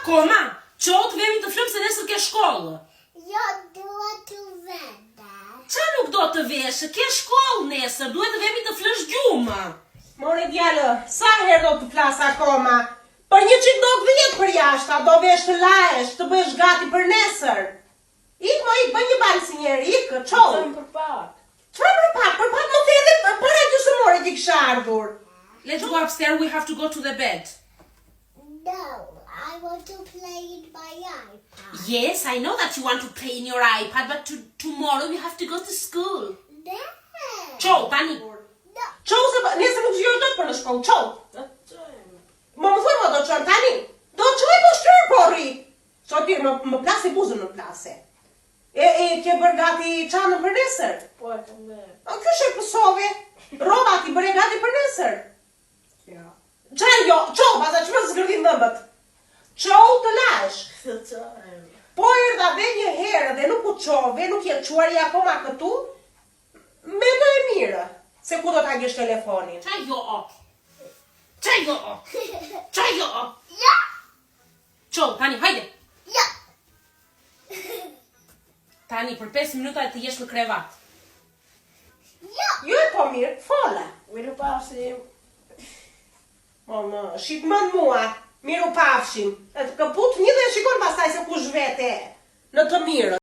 Akoma? Qo të vemi të flimë se nesër ke shkollë? Jo, dua të vende. Qa nuk do të veshë? Ke shkollë nesër, duhet të vemi të flësh gjumë. More djallë, sa herë do të flas akoma? Për një qik do të vjetë për jashta, do vesh të laesh, të bësh gati për nesër. Ik, bëj një balë si njerë, ik, qollë. Për pak. Qa për pak më thede, para gjysmore t'i kisha ardhur. Let's go upstairs, we have to go to the bed. No, I want to play in my iPad. Yes, I know that you want to play in your iPad, but tomorrow you have to go to school. No. Qo, tani. No. Qo, se nesër nuk zhjosh do të për në shkollë, qo. Më thërë më do të qërë tani. Do të qoj po shtyrë, porri. So ti, më plase buzën në plase. E ke bërë gati qanë për nesër? Po e kam bërë. A kjo shë pësove. Roba ti bërë gati për nesër? Ja. Qa jo, qo, baza që më zgërdin dëmbët. Qo të lash. Po erdha dhe një herë dhe nuk u qove, nuk je quarja akoma këtu, me do e mirë, se ku do t'a gjesh telefonin. Qa jo o? Qa jo o? Qa jo o? Ja. Qo, tani, hajde. Ja. Tani, për 5 minuta të jesh në krevat. Ja. Jo e po mirë, fola. Miru pafshim. Më shqipmën mua, miru pafshim. E të këput një dhe shikon pastaj se kush vete në të mirë.